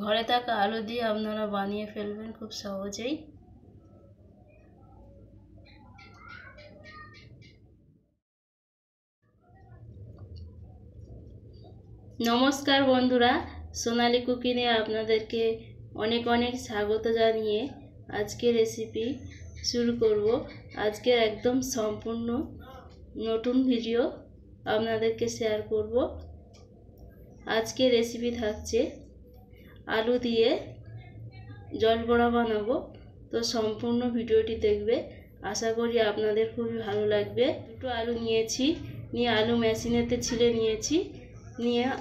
ঘরে থাকা আলু দিয়ে আপনারা বানিয়ে ফেলবেন খুব সহজেই। নমস্কার বন্ধুরা, সোনালি কুকিংয়ে আপনাদেরকে অনেক অনেক স্বাগত জানিয়ে আজকে রেসিপি শুরু করব। আজকে একদম সম্পূর্ণ নতুন ভিডিও আপনাদেরকে শেয়ার করব। আজকে রেসিপি থাকছে আলু দিয়ে জল বড়া বানাবো। তো সম্পূর্ণ ভিডিওটি দেখবে, আশা করি আপনাদের খুবই ভালো লাগবে। দুটো আলু নিয়েছি, নিয়ে আলু মেশিনেতে ছিলে নিয়েছি।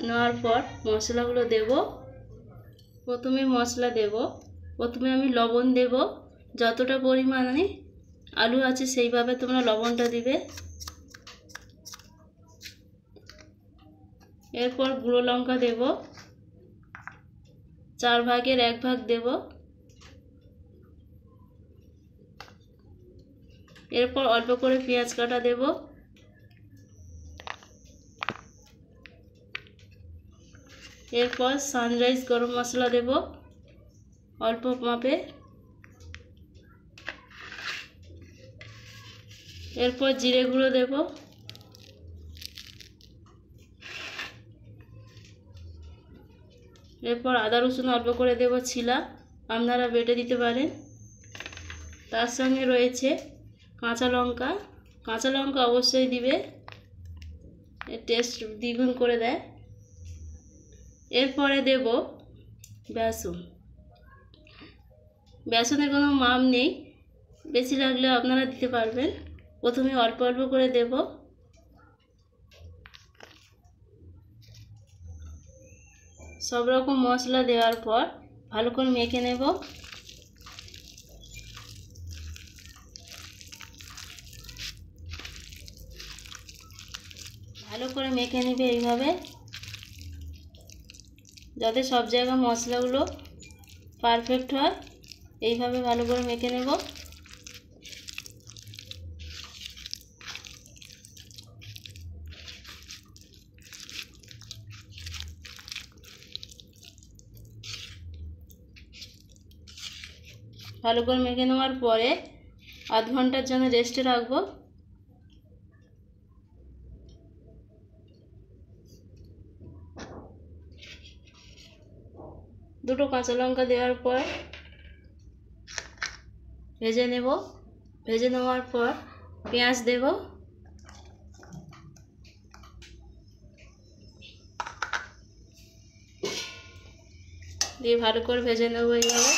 নেওয়ার পর মশলাগুলো দেব। প্রথমে মশলা দেব, প্রথমে আমি লবণ দেব। যতটা পরিমাণে আলু আছে সেইভাবে তোমরা লবণটা দিবে। এরপর গুঁড়ো লঙ্কা দেব, 4 ভাগের 1 ভাগ দেব। এরপর অল্প করে পেঁয়াজ কাটা দেব। এরপর সানরাইজ গরম মশলা দেব অল্প মাপে। এরপর জিরে গুঁড়ো দেব। এরপর আদা রসুন অল্প করে দেব ছিলা, আপনারা বেটে দিতে পারেন। তার সঙ্গে রয়েছে কাঁচা লঙ্কা। কাঁচা লঙ্কা অবশ্যই দিবে, এর টেস্ট দ্বিগুণ করে দেয়। এরপরে দেব বেসন। বেসনের কোনো মাপ নেই, বেশি লাগলে আপনারা দিতে পারবেন। প্রথমে অল্প অল্প করে দেব। সব রকম মশলা দেওয়ার পর ভালো করে মেখে নেব। ভালো করে মেখে নেবে এইভাবে, যাতে সব জায়গায় মশলাগুলো পারফেক্ট হয়। এইভাবে ভালো করে মেখে নেব। ভালো করে মেখে নেওয়ার পরে আধ ঘন্টার জন্য রেস্টে রাখবো। দুটো কাঁচা লঙ্কা দেওয়ার পর ভেজে নেব। ভেজে নেওয়ার পর পেঁয়াজ দেব। দিয়ে ভালো করে ভেজে নেব এইভাবে।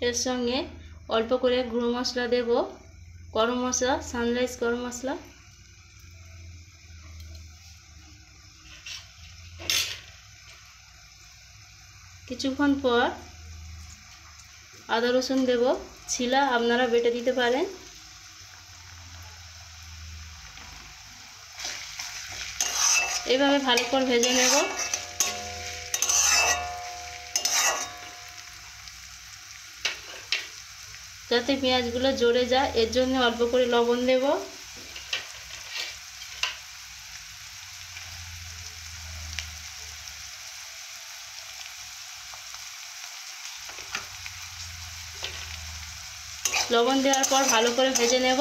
এর সঙ্গে অল্প করে গুঁড়ো মশলা দেব, গরম মশলা, সানরাইজ গরম মশলা। কিছুক্ষণ পর আদা রসুন দেব ছিলা, আপনারা বেটে দিতে পারেন। এইভাবে ভালো করে ভেজে নেব। যাতে পেঁয়াজগুলো জড়ে যায় এর জন্য অল্প করে লবণ দেব। লবণ দেওয়ার পর ভালো করে ভেজে নেব।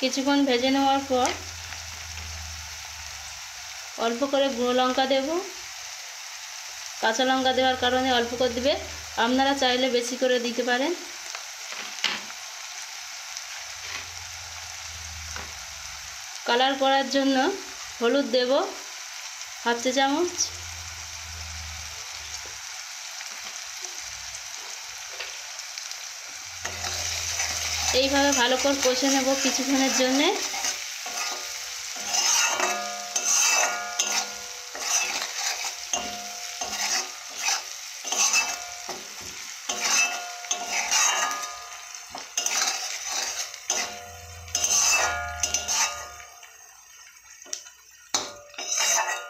কিছুক্ষণ ভেজে নেওয়ার পর অল্প করে গুঁড়ো লঙ্কা দেব। কাঁচা লঙ্কা দেওয়ার কারণে অল্প করে দিবে, আপনারা চাইলে বেশি করে দিতে পারেন। কালার করার জন্য হলুদ দেব ½ চা চামচ। এইভাবে ভালো করে কষে নেব কিছুক্ষণের জন্যে।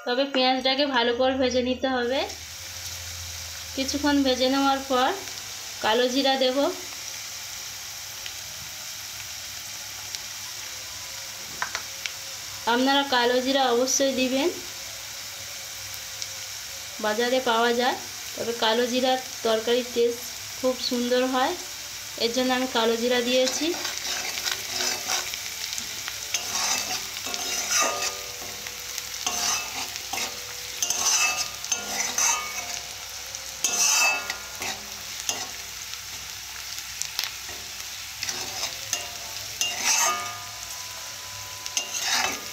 তবে পেঁয়াজটাকে ভালো করে ভেজে নিতে হবে। কিছুক্ষণ ভেজে নেওয়ার পর কালো জিরা দেব। আপনারা কালো জিরা অবশ্যই দিবেন, বাজারে পাওয়া যায়। তবে কালো জিরার তরকারির টেস্ট খুব সুন্দর হয়, এর জন্য আমি কালো জিরা দিয়েছি।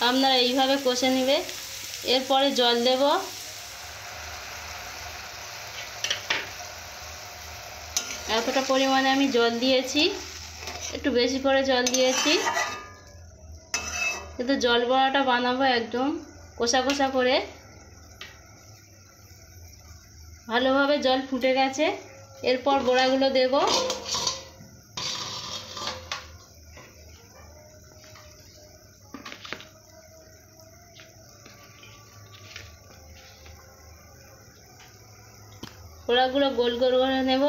আপনারা এইভাবে কষে নেবে। এরপরে জল দেব। এতটা পরিমাণে আমি জল দিয়েছি, একটু বেশি করে জল দিয়েছি। কিন্তু জল বড়াটা বানাবো একদম কষা কষা করে। ভালোভাবে জল ফুটে গেছে, এরপর বড়াগুলো দেব। বড়াগুলো গোল গোল করে নেব।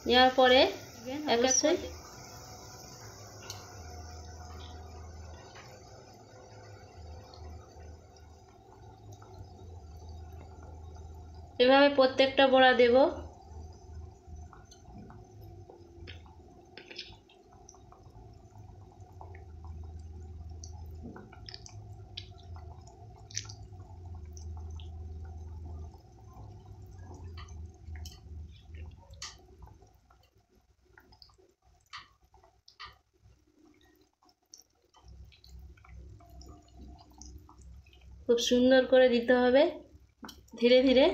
নেওয়ার পরে অবশ্যই এভাবে প্রত্যেকটা বড়া দেব। খুব সুন্দর করে দিতে হবে, ধীরে ধীরে।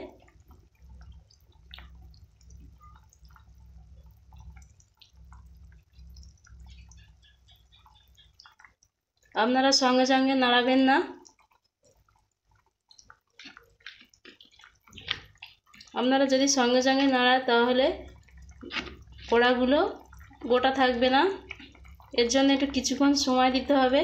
আপনারা সঙ্গে সঙ্গে নাড়াবেন না। আপনারা যদি সঙ্গে সঙ্গে নাড়ান তাহলে বড়াগুলো গোটা থাকবে না, এর জন্য একটু কিছুক্ষণ সময় দিতে হবে।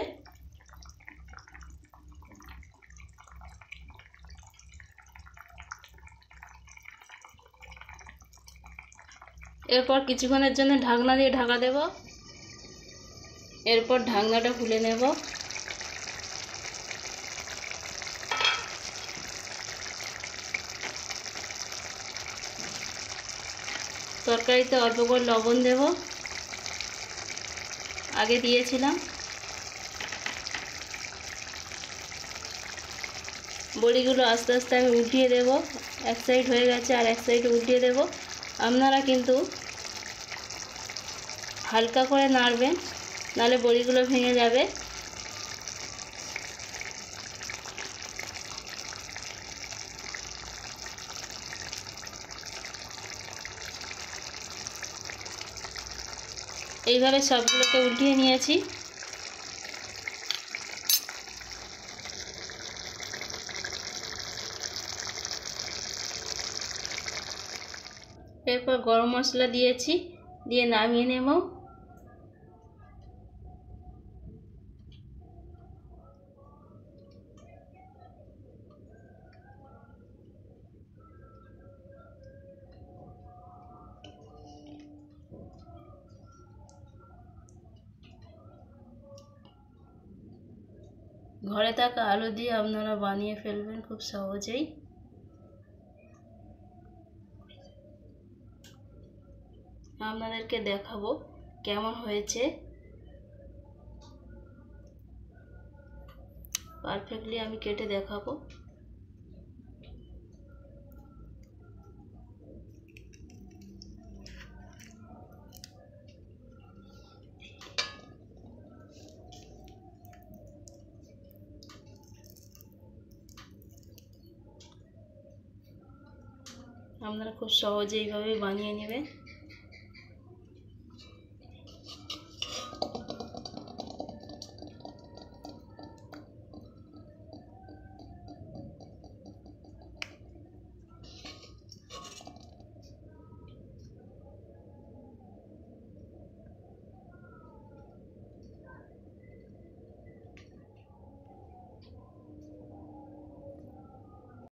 এরপর কিছুক্ষণের জন্য ঢাকনা দিয়ে ঢাকা দেব। এরপর ঢাকনাটা খুলে নেব। তরকারিতে অল্প করে লবণ দেব, আগে দিয়েছিলাম। বড়িগুলো আস্তে আস্তে আমি উল্টিয়ে দেব। এক সাইড হয়ে গেছে, আর এক সাইড উল্টিয়ে দেব। আপনারা কিন্তু হালকা করে নাড়বেন, নাহলে বড়িগুলো ভেঙে যাবে। এইভাবে সবগুলোকে উল্টিয়ে নিয়েছি। এরপর গরম মশলা দিয়েছি, দিয়ে নামিয়ে নেব। ঘরে থাকা আলু দিয়ে আপনারা বানিয়ে ফেলবেন খুব সহজেই। আপনাদেরকে দেখাবো কেমন হয়েছে। পারফেক্টলি আমি কেটে দেখাবো। আপনারা খুব সহজে এইভাবে বানিয়ে নেবেন।